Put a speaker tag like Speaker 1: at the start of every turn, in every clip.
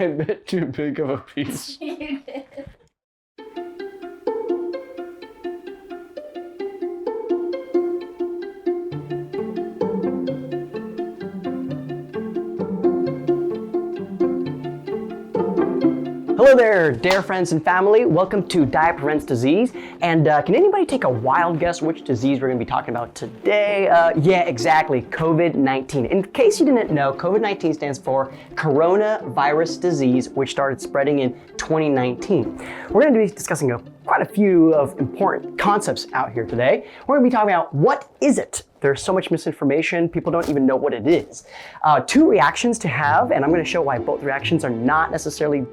Speaker 1: I bit too big of a piece.
Speaker 2: You did.
Speaker 1: Hello there, dear friends and family. Welcome to Diet Prevents Disease. And can anybody take a wild guess which disease we're going to be talking about today? Yeah, exactly, COVID-19. In case you didn't know, COVID-19 stands for coronavirus disease, which started spreading in 2019. We're going to be discussing quite a few of important concepts out here today. We're going to be talking about what is it? There's so much misinformation, people don't even know what it is. Two reactions to have, and I'm going to show why both reactions are not necessarily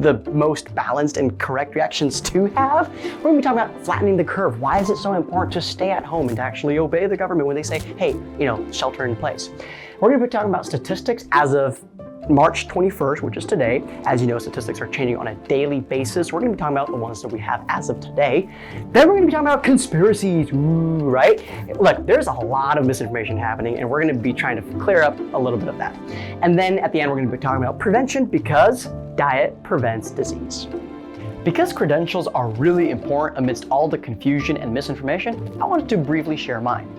Speaker 1: the most balanced and correct reactions to have. We're going to be talking about flattening the curve. Why is it so important to stay at home and to actually obey the government when they say, hey, shelter in place? We're going to be talking about statistics as of March 21st, which is today. As you know, statistics are changing on a daily basis. We're going to be talking about the ones that we have as of today. Then we're going to be talking about conspiracies, right? Look, there's a lot of misinformation happening, and we're going to be trying to clear up a little bit of that. And then at the end, we're going to be talking about prevention because diet prevents disease. Because credentials are really important amidst all the confusion and misinformation, I wanted to briefly share mine.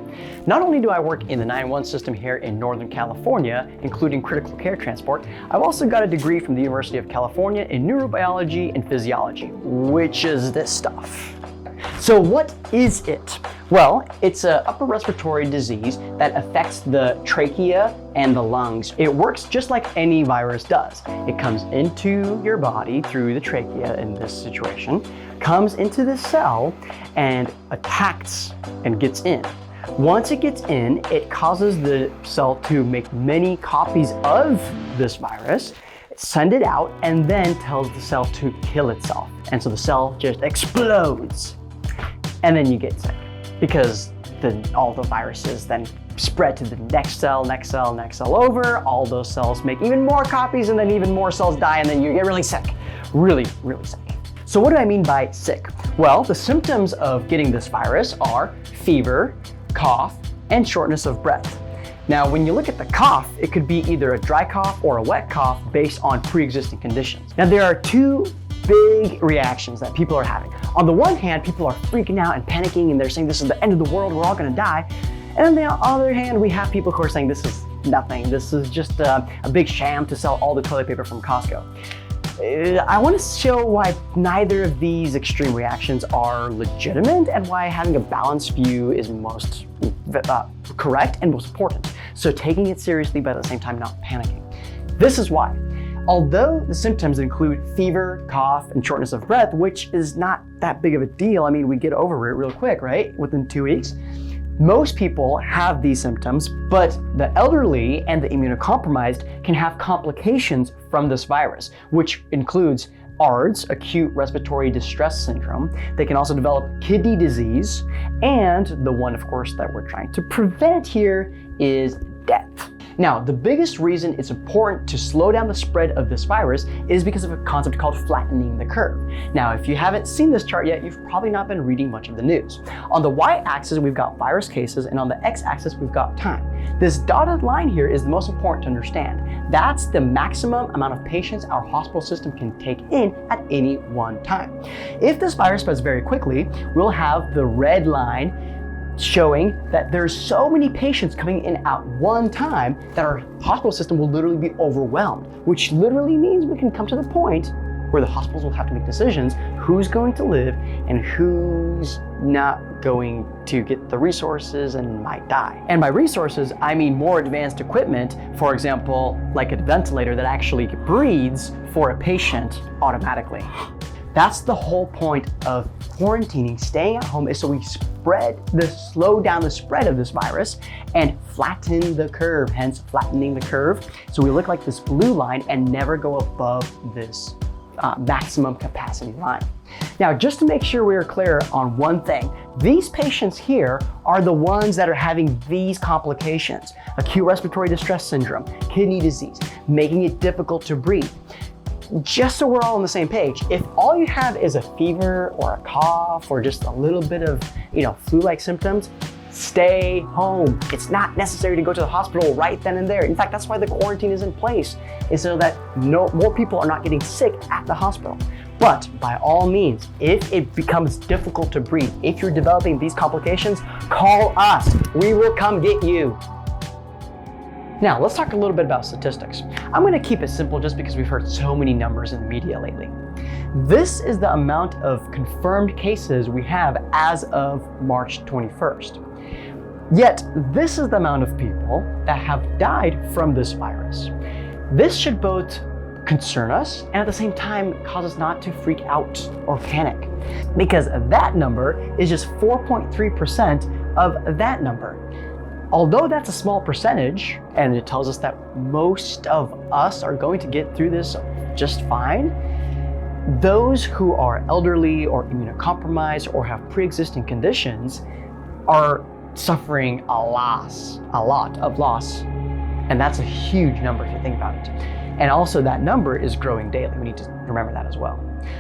Speaker 1: Not only do I work in the 911 system here in Northern California, including critical care transport, I've also got a degree from the University of California in neurobiology and physiology, which is this stuff. So what is it? Well, it's an upper respiratory disease that affects the trachea and the lungs. It works just like any virus does. It comes into your body through the trachea in this situation, comes into the cell and attacks and gets in. Once it gets in, it causes the cell to make many copies of this virus, send it out, and then tells the cell to kill itself. And so the cell just explodes. And then you get sick because all the viruses then spread to the next cell over. All those cells make even more copies, and then even more cells die, and then you get really sick. Really, really sick. So what do I mean by sick? Well, the symptoms of getting this virus are fever, cough, and shortness of breath. Now, when you look at the cough, it could be either a dry cough or a wet cough based on pre-existing conditions. Now, there are two big reactions that people are having. On the one hand, people are freaking out and panicking, and they're saying this is the end of the world, we're all gonna die. And on the other hand, we have people who are saying this is nothing. This is just a big sham to sell all the toilet paper from Costco. I want to show why neither of these extreme reactions are legitimate and why having a balanced view is most correct and most important. So taking it seriously, but at the same time not panicking. This is why. Although the symptoms include fever, cough, and shortness of breath, which is not that big of a deal. I mean, we get over it real quick, right? Within 2 weeks. Most people have these symptoms, but the elderly and the immunocompromised can have complications from this virus, which includes ARDS, acute respiratory distress syndrome. They can also develop kidney disease, and the one, of course, that we're trying to prevent here is death. Now, the biggest reason it's important to slow down the spread of this virus is because of a concept called flattening the curve. Now, if you haven't seen this chart yet, you've probably not been reading much of the news. On the y-axis, we've got virus cases, and on the x-axis, we've got time. This dotted line here is the most important to understand. That's the maximum amount of patients our hospital system can take in at any one time. If this virus spreads very quickly, we'll have the red line showing that there's so many patients coming in at one time that our hospital system will literally be overwhelmed, which literally means we can come to the point where the hospitals will have to make decisions who's going to live and who's not going to get the resources and might die. And by resources, I mean more advanced equipment, for example, like a ventilator that actually breathes for a patient automatically. That's the whole point of quarantining, staying at home, is so we slow down the spread of this virus and flatten the curve, hence flattening the curve. So we look like this blue line and never go above this maximum capacity line. Now, just to make sure we are clear on one thing, these patients here are the ones that are having these complications: acute respiratory distress syndrome, kidney disease, making it difficult to breathe. Just so we're all on the same page, if all you have is a fever or a cough or just a little bit of, flu-like symptoms, stay home. It's not necessary to go to the hospital right then and there. In fact, that's why the quarantine is in place, is so that more people are not getting sick at the hospital. But by all means, if it becomes difficult to breathe, if you're developing these complications, call us. We will come get you. Now, let's talk a little bit about statistics. I'm gonna keep it simple just because we've heard so many numbers in the media lately. This is the amount of confirmed cases we have as of March 21st. Yet, this is the amount of people that have died from this virus. This should both concern us and at the same time cause us not to freak out or panic, because that number is just 4.3% of that number. Although that's a small percentage, and it tells us that most of us are going to get through this just fine, those who are elderly or immunocompromised or have pre-existing conditions are suffering a lot of loss. And that's a huge number if you think about it. And also that number is growing daily. We need to remember that as well.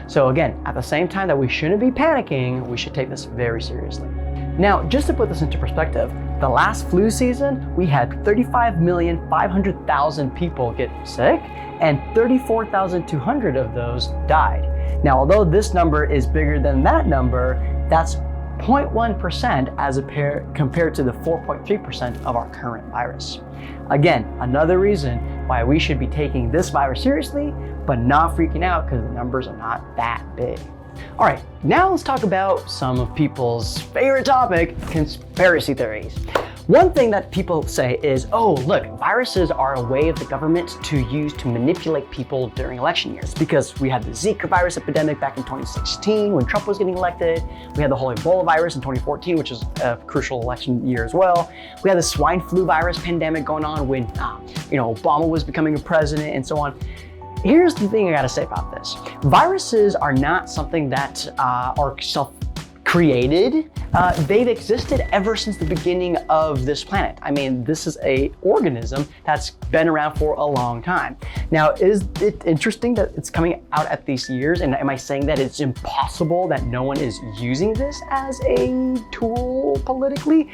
Speaker 1: So again, at the same time that we shouldn't be panicking, we should take this very seriously. Now, just to put this into perspective, the last flu season, we had 35,500,000 people get sick and 34,200 of those died. Now, although this number is bigger than that number, that's 0.1% as compared to the 4.3% of our current virus. Again, another reason why we should be taking this virus seriously, but not freaking out because the numbers are not that big. All right, now let's talk about some of people's favorite topic, conspiracy theories. One thing that people say is, oh, look, viruses are a way of the government to use to manipulate people during election years, because we had the Zika virus epidemic back in 2016 when Trump was getting elected. We had the whole Ebola virus in 2014, which is a crucial election year as well. We had the swine flu virus pandemic going on when Obama was becoming a president and so on. Here's the thing I gotta say about this. Viruses are not something that are self-created. They've existed ever since the beginning of this planet. I mean, this is an organism that's been around for a long time. Now, is it interesting that it's coming out at these years? And am I saying that it's impossible that no one is using this as a tool politically?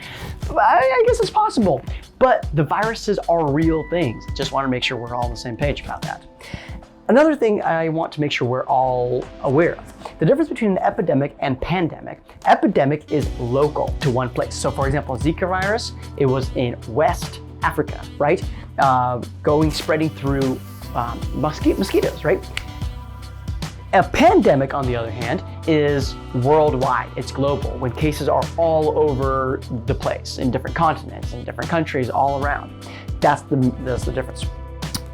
Speaker 1: I guess it's possible. But the viruses are real things. Just want to make sure we're all on the same page about that. Another thing I want to make sure we're all aware of, the difference between an epidemic and pandemic. Epidemic is local to one place. So for example, Zika virus, it was in West Africa, right? Spreading through mosquitoes, right? A pandemic, on the other hand, is worldwide. It's global, when cases are all over the place, in different continents, in different countries, all around. That's the difference.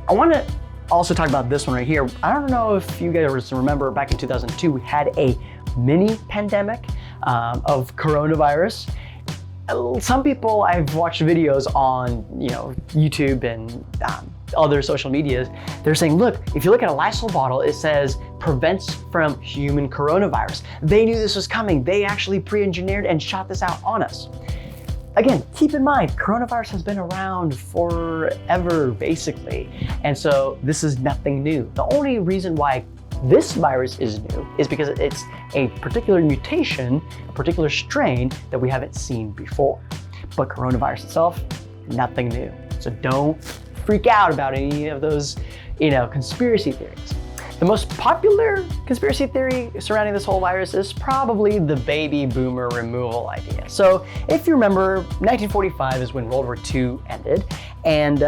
Speaker 1: I want to also talk about this one right here. I don't know if you guys remember back in 2002, we had a mini pandemic of coronavirus. Some people, I've watched videos on YouTube and other social medias, they're saying, look, if you look at a Lysol bottle, it says prevents from human coronavirus. They knew this was coming. They actually pre-engineered and shot this out on us. Again, keep in mind, coronavirus has been around forever, basically. And so this is nothing new. The only reason why this virus is new is because it's a particular mutation, a particular strain that we haven't seen before. But coronavirus itself, nothing new. So don't freak out about any of those, conspiracy theories. The most popular conspiracy theory surrounding this whole virus is probably the baby boomer removal idea. So if you remember, 1945 is when World War II ended, and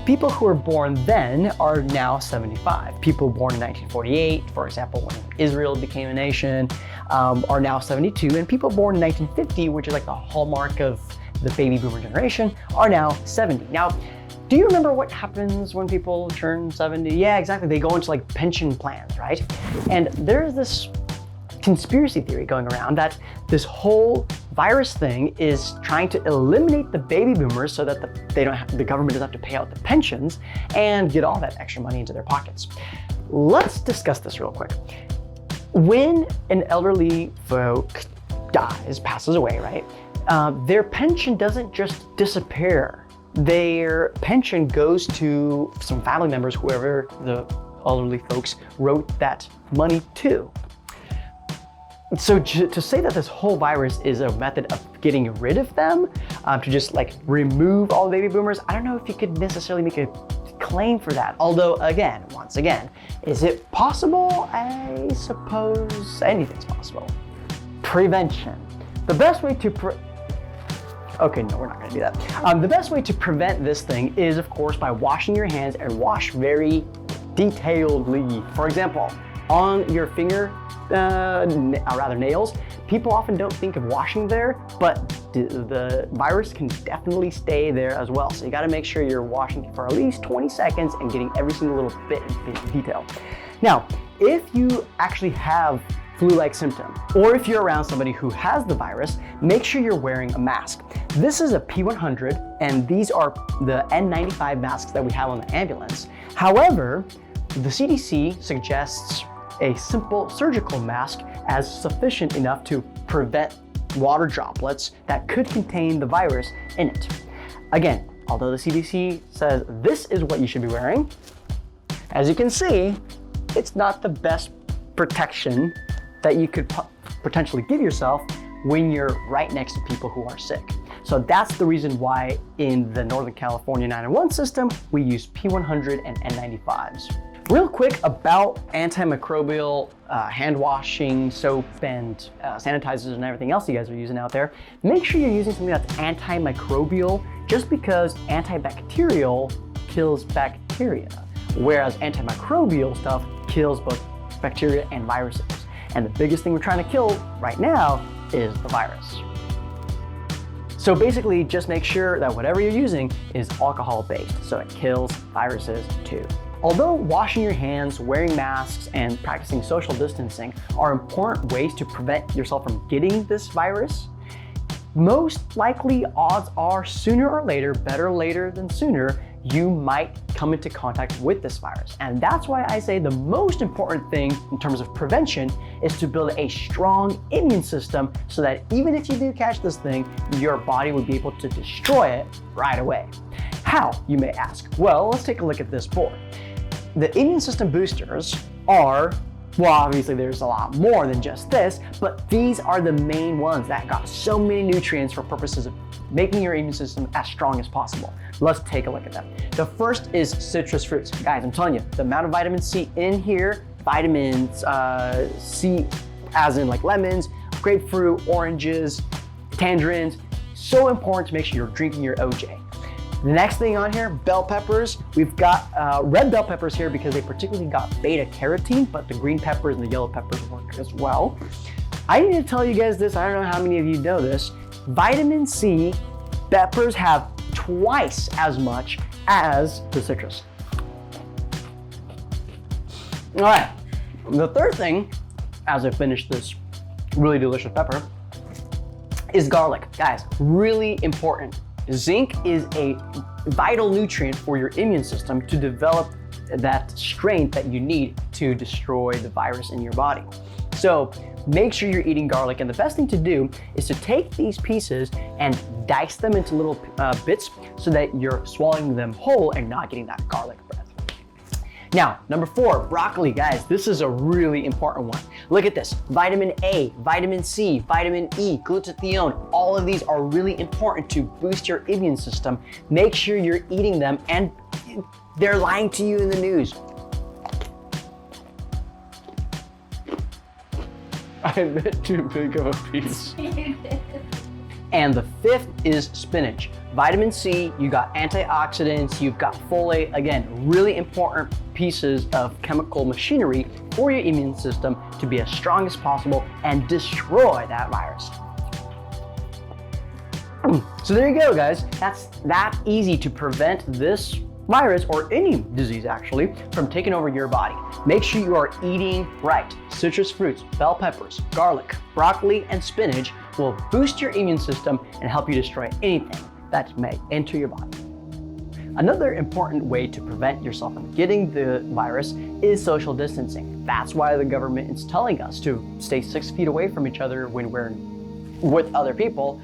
Speaker 1: people who were born then are now 75. People born in 1948, for example, when Israel became a nation, are now 72, and people born in 1950, which is like the hallmark of the baby boomer generation, are now 70. Now, do you remember what happens when people turn 70? Yeah, exactly. They go into like pension plans, right? And there's this conspiracy theory going around that this whole virus thing is trying to eliminate the baby boomers so that the government doesn't have to pay out the pensions and get all that extra money into their pockets. Let's discuss this real quick. When an elderly folk passes away, right? Their pension doesn't just disappear. Their pension goes to some family members, whoever the elderly folks wrote that money to. So to say that this whole virus is a method of getting rid of them, to just like remove all the baby boomers, I don't know if you could necessarily make a claim for that. Although again, once again, is it possible? I suppose anything's possible. Prevention. The best way to okay, no, we're not gonna do that. The best way to prevent this thing is, of course, by washing your hands and wash very detailedly. For example, on your finger, rather nails, people often don't think of washing there, but the virus can definitely stay there as well. So you gotta make sure you're washing for at least 20 seconds and getting every single little bit in detail. Now, if you actually have flu-like symptom, or if you're around somebody who has the virus, make sure you're wearing a mask. This is a P100, and these are the N95 masks that we have on the ambulance. However, the CDC suggests a simple surgical mask as sufficient enough to prevent water droplets that could contain the virus in it. Again, although the CDC says this is what you should be wearing, as you can see, it's not the best protection that you could potentially give yourself when you're right next to people who are sick. So that's the reason why in the Northern California 911 system, we use P100 and N95s. Real quick about antimicrobial hand washing, soap, and sanitizers and everything else you guys are using out there. Make sure you're using something that's antimicrobial, just because antibacterial kills bacteria, whereas antimicrobial stuff kills both bacteria and viruses. And the biggest thing we're trying to kill right now is the virus. So basically, just make sure that whatever you're using is alcohol-based, so it kills viruses too. Although washing your hands, wearing masks, and practicing social distancing are important ways to prevent yourself from getting this virus, most likely odds are sooner or later, better later than sooner, you might come into contact with this virus. And that's why I say the most important thing in terms of prevention is to build a strong immune system so that even if you do catch this thing, your body would be able to destroy it right away. How, you may ask? Well, let's take a look at this board. The immune system boosters are, well, obviously there's a lot more than just this, but these are the main ones that got so many nutrients for purposes of making your immune system as strong as possible. Let's take a look at them. The first is citrus fruits. Guys, I'm telling you, the amount of vitamin C in here, vitamins C as in like lemons, grapefruit, oranges, tangerines, so important to make sure you're drinking your OJ. The next thing on here, bell peppers. We've got red bell peppers here because they particularly got beta carotene, but the green peppers and the yellow peppers work as well. I need to tell you guys this, I don't know how many of you know this, vitamin C, peppers have twice as much as the citrus. All right, the third thing, as I finish this really delicious pepper, is garlic. Guys, really important. Zinc is a vital nutrient for your immune system to develop that strength that you need to destroy the virus in your body. So make sure you're eating garlic, and the best thing to do is to take these pieces and dice them into little bits so that you're swallowing them whole and not getting that garlic breath. Now, number 4, broccoli. Guys, this is a really important one. Look at this, vitamin A, vitamin C, vitamin E, glutathione, all of these are really important to boost your immune system. Make sure you're eating them, and they're lying to you in the news. I bit too big of a piece. And the 5th is spinach. Vitamin C, you got antioxidants, you've got folate. Again, really important pieces of chemical machinery for your immune system to be as strong as possible and destroy that virus. So there you go, guys. That's that easy to prevent this virus, or any disease actually, from taking over your body. Make sure you are eating right. Citrus fruits, bell peppers, garlic, broccoli, and spinach will boost your immune system and help you destroy anything that may enter your body. Another important way to prevent yourself from getting the virus is social distancing. That's why the government is telling us to stay 6 feet away from each other when we're with other people,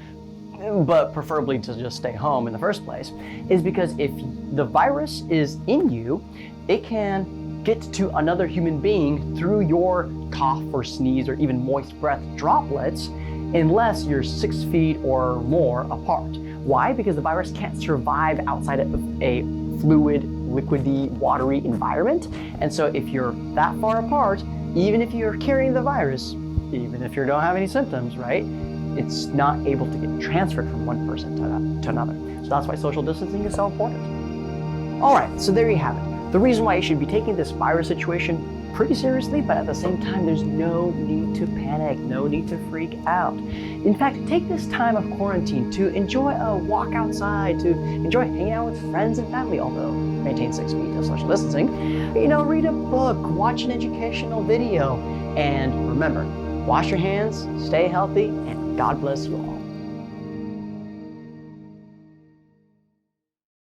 Speaker 1: but preferably to just stay home in the first place, is because if the virus is in you, it can get to another human being through your cough or sneeze or even moist breath droplets unless you're 6 feet or more apart. Why? Because the virus can't survive outside of a fluid, liquidy, watery environment. And so if you're that far apart, even if you're carrying the virus, even if you don't have any symptoms, right, it's not able to get transferred from one person to another. So that's why social distancing is so important. All right, so there you have it. The reason why you should be taking this virus situation pretty seriously, but at the same time, there's no need to panic, no need to freak out. In fact, take this time of quarantine to enjoy a walk outside, to enjoy hanging out with friends and family, although maintain 6 feet of social distancing. Read a book, watch an educational video, and remember, wash your hands, stay healthy, and God bless you all.